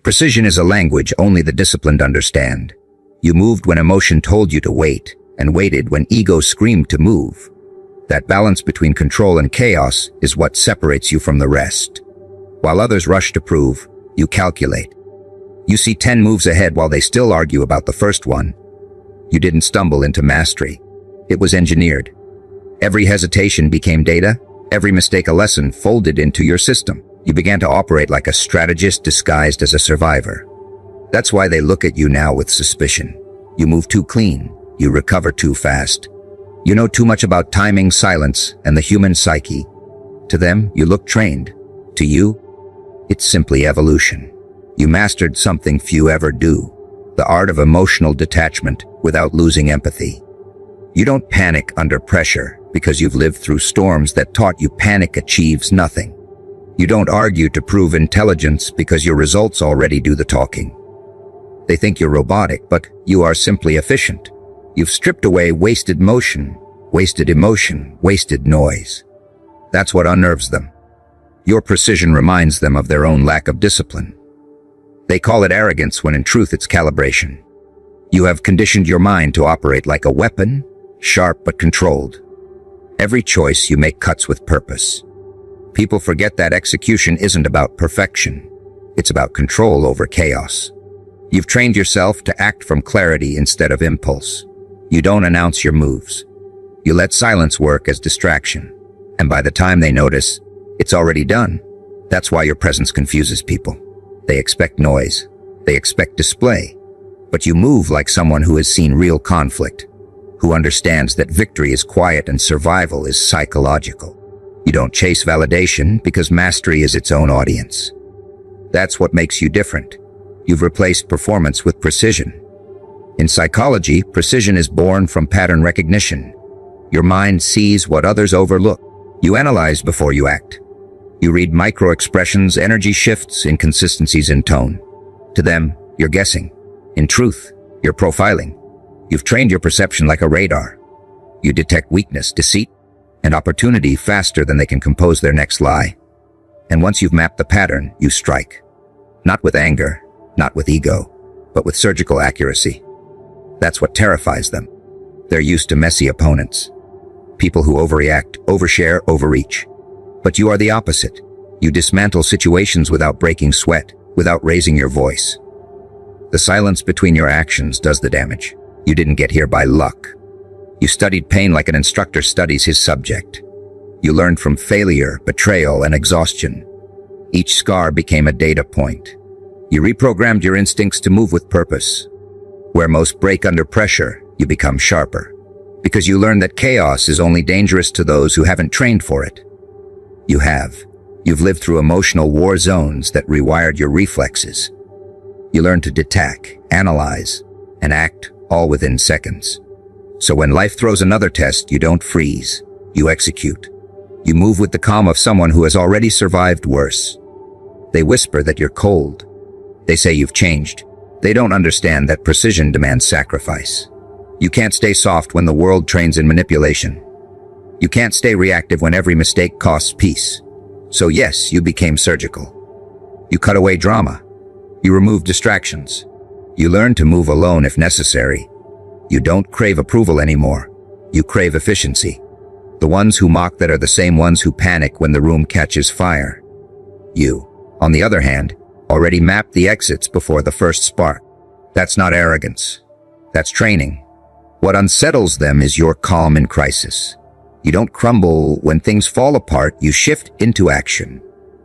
Precision is a language only the disciplined understand. You moved when emotion told you to wait, and waited when ego screamed to move. That balance between control and chaos is what separates you from the rest. While others rush to prove, you calculate. You see 10 moves ahead while they still argue about the first one. You didn't stumble into mastery. It was engineered. Every hesitation became data, every mistake a lesson folded into your system. You began to operate like a strategist disguised as a survivor. That's why they look at you now with suspicion. You move too clean. You recover too fast. You know too much about timing, silence, and the human psyche. To them, you look trained. To you, it's simply evolution. You mastered something few ever do, the art of emotional detachment without losing empathy. You don't panic under pressure because you've lived through storms that taught you panic achieves nothing. You don't argue to prove intelligence because your results already do the talking. They think you're robotic, but you are simply efficient. You've stripped away wasted motion, wasted emotion, wasted noise. That's what unnerves them. Your precision reminds them of their own lack of discipline. They call it arrogance when in truth it's calibration. You have conditioned your mind to operate like a weapon, sharp but controlled. Every choice you make cuts with purpose. People forget that execution isn't about perfection. It's about control over chaos. You've trained yourself to act from clarity instead of impulse. You don't announce your moves. You let silence work as distraction. And by the time they notice, it's already done. That's why your presence confuses people. They expect noise. They expect display. But you move like someone who has seen real conflict, who understands that victory is quiet and survival is psychological. You don't chase validation because mastery is its own audience. That's what makes you different. You've replaced performance with precision. In psychology, precision is born from pattern recognition. Your mind sees what others overlook. You analyze before you act. You read micro-expressions, energy shifts, inconsistencies in tone. To them, you're guessing. In truth, you're profiling. You've trained your perception like a radar. You detect weakness, deceit, and opportunity faster than they can compose their next lie. And once you've mapped the pattern, you strike. Not with anger, not with ego, but with surgical accuracy. That's what terrifies them. They're used to messy opponents. People who overreact, overshare, overreach. But you are the opposite. You dismantle situations without breaking sweat, without raising your voice. The silence between your actions does the damage. You didn't get here by luck. You studied pain like an instructor studies his subject. You learned from failure, betrayal, and exhaustion. Each scar became a data point. You reprogrammed your instincts to move with purpose. Where most break under pressure, you become sharper. Because you learn that chaos is only dangerous to those who haven't trained for it. You have. You've lived through emotional war zones that rewired your reflexes. You learn to detach, analyze, and act all within seconds. So when life throws another test, you don't freeze. You execute. You move with the calm of someone who has already survived worse. They whisper that you're cold. They say you've changed. They don't understand that precision demands sacrifice. You can't stay soft when the world trains in manipulation. You can't stay reactive when every mistake costs peace. So yes, you became surgical. You cut away drama. You remove distractions. You learn to move alone if necessary. You don't crave approval anymore. You crave efficiency. The ones who mock that are the same ones who panic when the room catches fire. You, on the other hand, already mapped the exits before the first spark. That's not arrogance. That's training. What unsettles them is your calm in crisis. You don't crumble when things fall apart, you shift into action.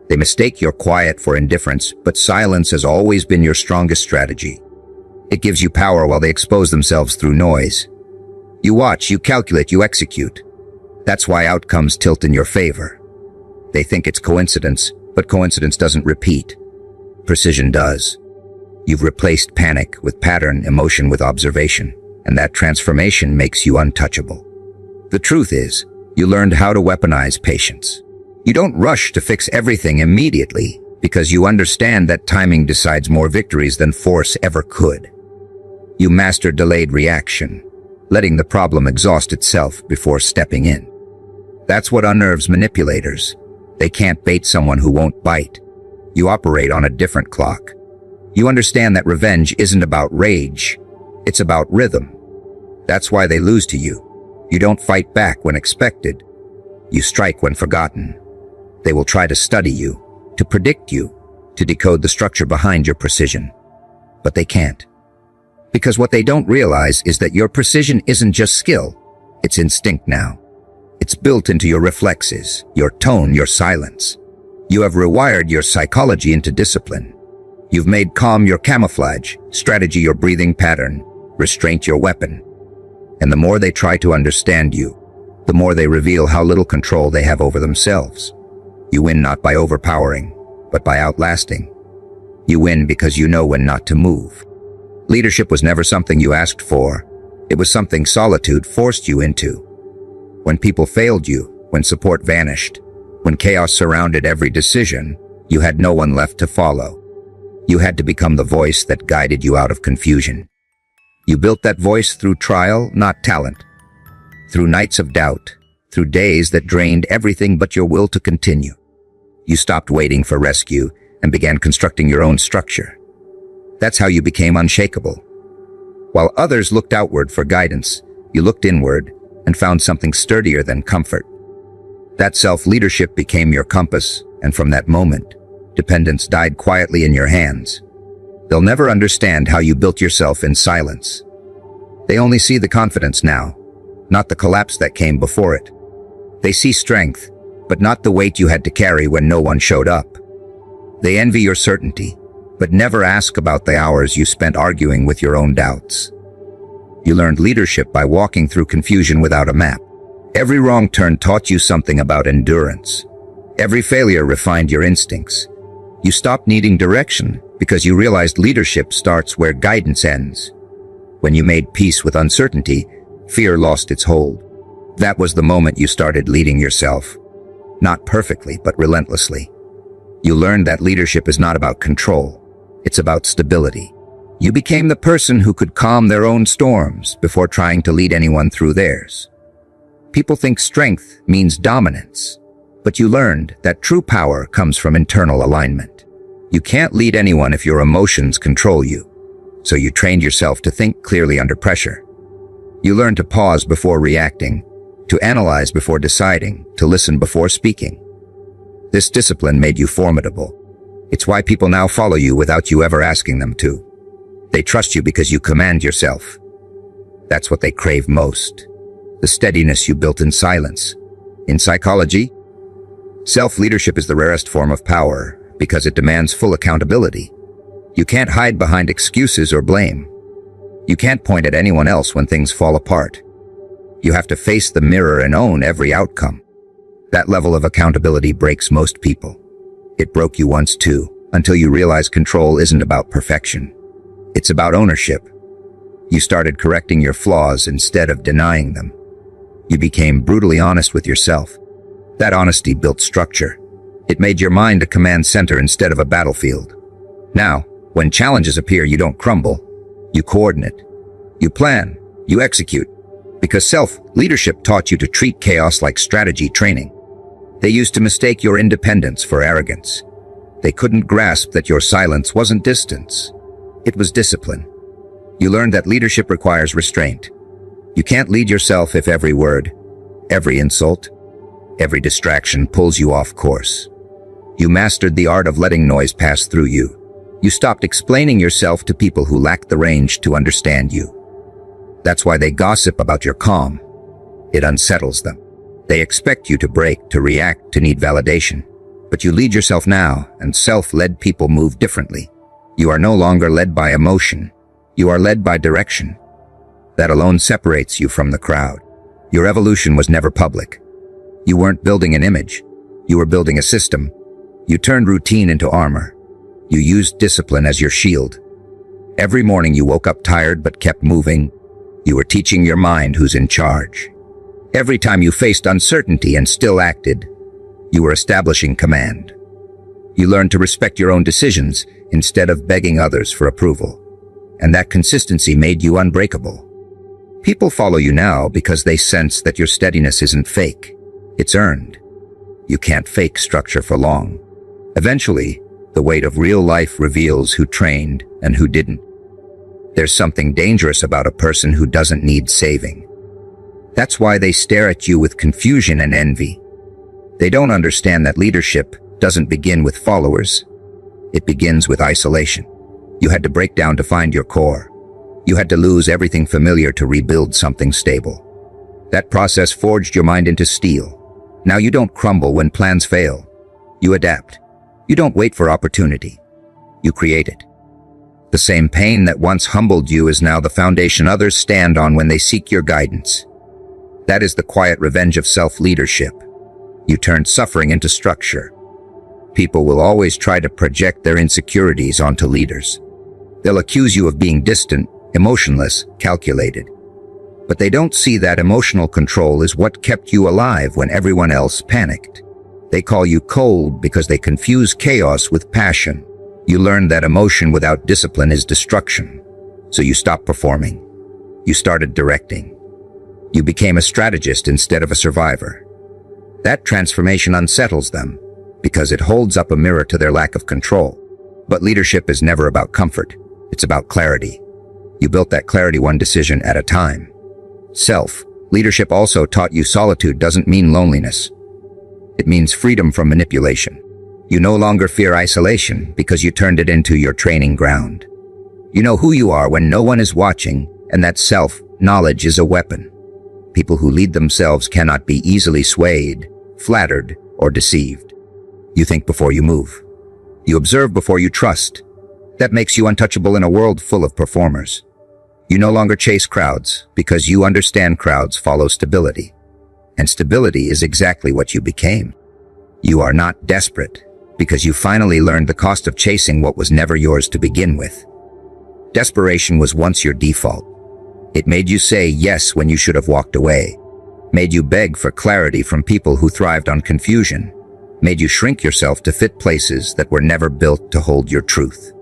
They mistake your quiet for indifference, but silence has always been your strongest strategy. It gives you power while they expose themselves through noise. You watch, you calculate, you execute. That's why outcomes tilt in your favor. They think it's coincidence, but coincidence doesn't repeat. Precision does. You've replaced panic with pattern, emotion with observation, and that transformation makes you untouchable. The truth is, you learned how to weaponize patience. You don't rush to fix everything immediately because you understand that timing decides more victories than force ever could. You master delayed reaction, letting the problem exhaust itself before stepping in. That's what unnerves manipulators. They can't bait someone who won't bite. You operate on a different clock. You understand that revenge isn't about rage. It's about rhythm. That's why they lose to you. You don't fight back when expected. You strike when forgotten. They will try to study you, to predict you, to decode the structure behind your precision. But they can't. Because what they don't realize is that your precision isn't just skill, it's instinct now. It's built into your reflexes, your tone, your silence. You have rewired your psychology into discipline. You've made calm your camouflage, strategy your breathing pattern, restraint your weapon. And the more they try to understand you, the more they reveal how little control they have over themselves. You win not by overpowering, but by outlasting. You win because you know when not to move. Leadership was never something you asked for. It was something solitude forced you into. When people failed you, when support vanished, when chaos surrounded every decision, you had no one left to follow. You had to become the voice that guided you out of confusion. You built that voice through trial, not talent. Through nights of doubt, through days that drained everything but your will to continue. You stopped waiting for rescue and began constructing your own structure. That's how you became unshakable. While others looked outward for guidance, you looked inward and found something sturdier than comfort. That self-leadership became your compass, and from that moment, dependence died quietly in your hands. They'll never understand how you built yourself in silence. They only see the confidence now, not the collapse that came before it. They see strength, but not the weight you had to carry when no one showed up. They envy your certainty, but never ask about the hours you spent arguing with your own doubts. You learned leadership by walking through confusion without a map. Every wrong turn taught you something about endurance. Every failure refined your instincts. You stopped needing direction because you realized leadership starts where guidance ends. When you made peace with uncertainty, fear lost its hold. That was the moment you started leading yourself. Not perfectly, but relentlessly. You learned that leadership is not about control. It's about stability. You became the person who could calm their own storms before trying to lead anyone through theirs. People think strength means dominance, but you learned that true power comes from internal alignment. You can't lead anyone if your emotions control you, so you trained yourself to think clearly under pressure. You learned to pause before reacting, to analyze before deciding, to listen before speaking. This discipline made you formidable. It's why people now follow you without you ever asking them to. They trust you because you command yourself. That's what they crave most. The steadiness you built in silence. In psychology, self-leadership is the rarest form of power because it demands full accountability. You can't hide behind excuses or blame. You can't point at anyone else when things fall apart. You have to face the mirror and own every outcome. That level of accountability breaks most people. It broke you once too, until you realize control isn't about perfection. It's about ownership. You started correcting your flaws instead of denying them. You became brutally honest with yourself. That honesty built structure. It made your mind a command center instead of a battlefield. Now, when challenges appear, you don't crumble. You coordinate. You plan. You execute. Because self-leadership taught you to treat chaos like strategy training. They used to mistake your independence for arrogance. They couldn't grasp that your silence wasn't distance. It was discipline. You learned that leadership requires restraint. You can't lead yourself if every word, every insult, every distraction pulls you off course. You mastered the art of letting noise pass through you. You stopped explaining yourself to people who lacked the range to understand you. That's why they gossip about your calm. It unsettles them. They expect you to break, to react, to need validation. But you lead yourself now, and self-led people move differently. You are no longer led by emotion. You are led by direction. That alone separates you from the crowd. Your evolution was never public. You weren't building an image. You were building a system. You turned routine into armor. You used discipline as your shield. Every morning you woke up tired but kept moving. You were teaching your mind who's in charge. Every time you faced uncertainty and still acted, you were establishing command. You learned to respect your own decisions instead of begging others for approval. And that consistency made you unbreakable. People follow you now because they sense that your steadiness isn't fake. It's earned. You can't fake structure for long. Eventually, The weight of real life reveals who trained and who didn't. There's something dangerous about a person who doesn't need saving. That's why they stare at you with confusion and envy. They don't understand that leadership doesn't begin with followers. It begins with isolation. You had to break down to find your core. You had to lose everything familiar to rebuild something stable. That process forged your mind into steel. Now you don't crumble when plans fail. You adapt. You don't wait for opportunity. You create it. The same pain that once humbled you is now the foundation others stand on when they seek your guidance. That is the quiet revenge of self-leadership. You turn suffering into structure. People will always try to project their insecurities onto leaders. They'll accuse you of being distant, emotionless, calculated. But they don't see that emotional control is what kept you alive when everyone else panicked. They call you cold because they confuse chaos with passion. You learned that emotion without discipline is destruction. So you stopped performing. You started directing. You became a strategist instead of a survivor. That transformation unsettles them because it holds up a mirror to their lack of control. But leadership is never about comfort. It's about clarity. You built that clarity one decision at a time. Leadership also taught you solitude doesn't mean loneliness. It means freedom from manipulation. You no longer fear isolation because you turned it into your training ground. You know who you are when no one is watching, and that self-knowledge is a weapon. People who lead themselves cannot be easily swayed, flattered, or deceived. You think before you move. You observe before you trust. That makes you untouchable in a world full of performers. You no longer chase crowds because you understand crowds follow stability. And stability is exactly what you became. You are not desperate because you finally learned the cost of chasing what was never yours to begin with. Desperation was once your default. It made you say yes when you should have walked away, made you beg for clarity from people who thrived on confusion, made you shrink yourself to fit places that were never built to hold your truth.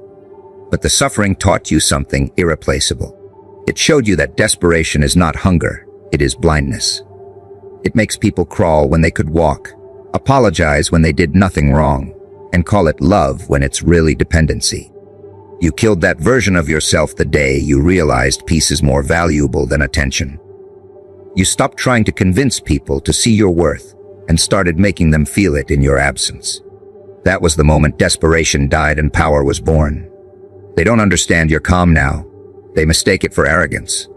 But the suffering taught you something irreplaceable. It showed you that desperation is not hunger, it is blindness. It makes people crawl when they could walk, apologize when they did nothing wrong, and call it love when it's really dependency. You killed that version of yourself the day you realized peace is more valuable than attention. You stopped trying to convince people to see your worth and started making them feel it in your absence. That was the moment desperation died and power was born. They don't understand you're calm now. They mistake it for arrogance.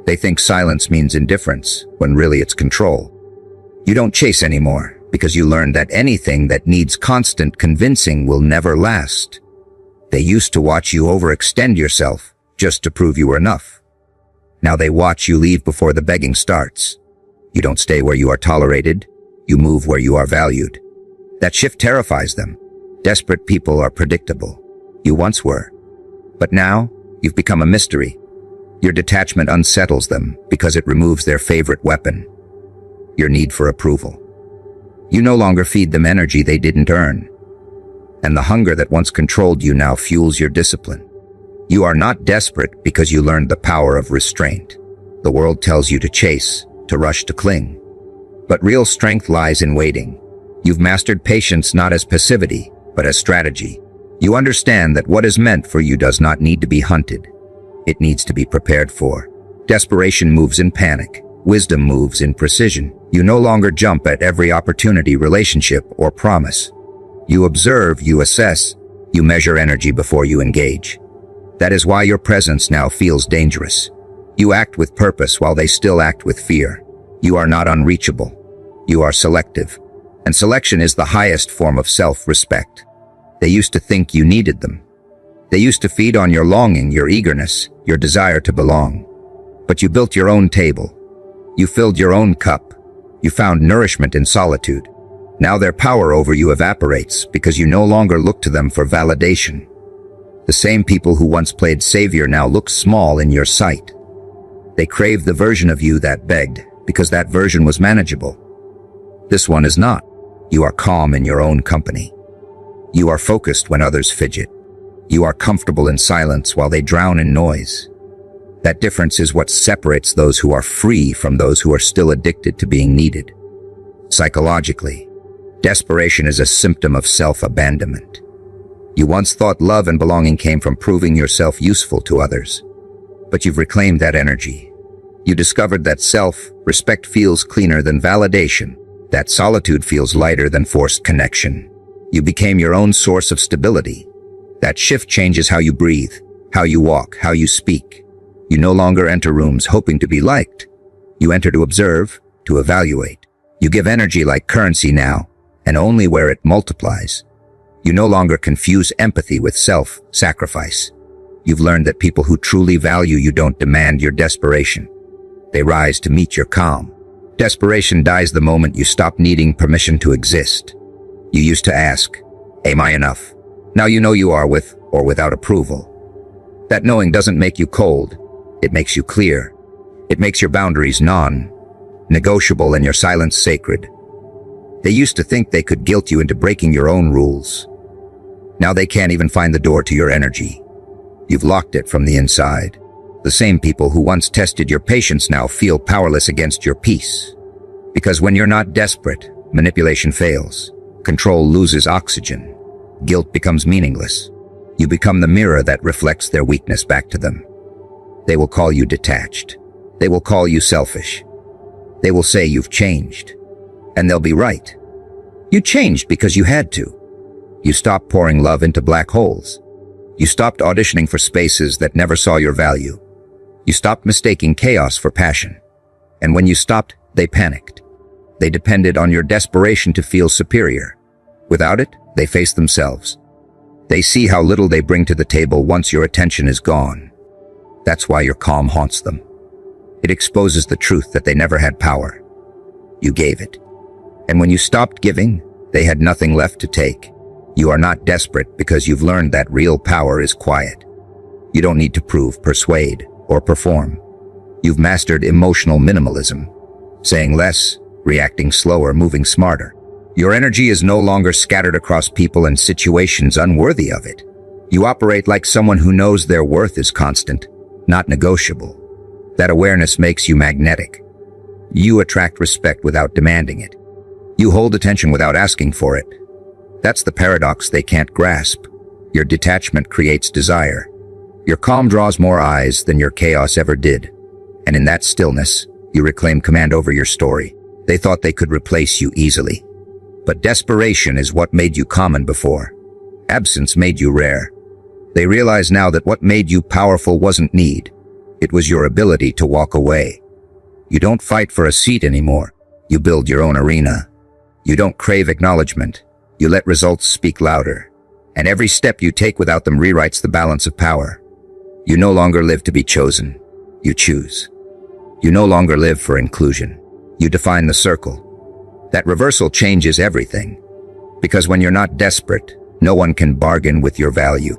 They think silence means indifference, when really it's control. You don't chase anymore, because you learned that anything that needs constant convincing will never last. They used to watch you overextend yourself, just to prove you were enough. Now they watch you leave before the begging starts. You don't stay where you are tolerated, you move where you are valued. That shift terrifies them. Desperate people are predictable. You once were. But now, you've become a mystery. Your detachment unsettles them because it removes their favorite weapon, your need for approval. You no longer feed them energy they didn't earn. And the hunger that once controlled you now fuels your discipline. You are not desperate because you learned the power of restraint. The world tells you to chase, to rush, to cling. But real strength lies in waiting. You've mastered patience not as passivity, but as strategy. You understand that what is meant for you does not need to be hunted. It needs to be prepared for. Desperation moves in panic. Wisdom moves in precision. You no longer jump at every opportunity, relationship, or promise. You observe, you assess, you measure energy before you engage. That is why your presence now feels dangerous. You act with purpose while they still act with fear. You are not unreachable. You are selective. And selection is the highest form of self-respect. They used to think you needed them. They used to feed on your longing, your eagerness, your desire to belong. But you built your own table. You filled your own cup. You found nourishment in solitude. Now their power over you evaporates because you no longer look to them for validation. The same people who once played savior now look small in your sight. They crave the version of you that begged because that version was manageable. This one is not. You are calm in your own company. You are focused when others fidget. You are comfortable in silence while they drown in noise. That difference is what separates those who are free from those who are still addicted to being needed. Psychologically, desperation is a symptom of self-abandonment. You once thought love and belonging came from proving yourself useful to others. But you've reclaimed that energy. You discovered that self-respect feels cleaner than validation, that solitude feels lighter than forced connection. You became your own source of stability. That shift changes how you breathe, how you walk, how you speak. You no longer enter rooms hoping to be liked. You enter to observe, to evaluate. You give energy like currency now, and only where it multiplies. You no longer confuse empathy with self-sacrifice. You've learned that people who truly value you don't demand your desperation. They rise to meet your calm. Desperation dies the moment you stop needing permission to exist. You used to ask, am I enough? Now you know you are with or without approval. That knowing doesn't make you cold. It makes you clear. It makes your boundaries non-negotiable and your silence sacred. They used to think they could guilt you into breaking your own rules. Now they can't even find the door to your energy. You've locked it from the inside. The same people who once tested your patience now feel powerless against your peace. Because when you're not desperate, manipulation fails. Control loses oxygen. Guilt becomes meaningless. You become the mirror that reflects their weakness back to them. They will call you detached. They will call you selfish. They will say you've changed. And they'll be right. You changed because you had to. You stopped pouring love into black holes. You stopped auditioning for spaces that never saw your value. You stopped mistaking chaos for passion. And when you stopped, they panicked. They depended on your desperation to feel superior. Without it, they face themselves. They see how little they bring to the table once your attention is gone. That's why your calm haunts them. It exposes the truth that they never had power. You gave it. And when you stopped giving, they had nothing left to take. You are not desperate because you've learned that real power is quiet. You don't need to prove, persuade, or perform. You've mastered emotional minimalism. Saying less, reacting slower, moving smarter. Your energy is no longer scattered across people and situations unworthy of it. You operate like someone who knows their worth is constant, not negotiable. That awareness makes you magnetic. You attract respect without demanding it. You hold attention without asking for it. That's the paradox they can't grasp. Your detachment creates desire. Your calm draws more eyes than your chaos ever did. And in that stillness, you reclaim command over your story. They thought they could replace you easily. But desperation is what made you common before. Absence made you rare. They realize now that what made you powerful wasn't need. It was your ability to walk away. You don't fight for a seat anymore. You build your own arena. You don't crave acknowledgement. You let results speak louder. And every step you take without them rewrites the balance of power. You no longer live to be chosen. You choose. You no longer live for inclusion. You define the circle. That reversal changes everything. Because when you're not desperate, no one can bargain with your value.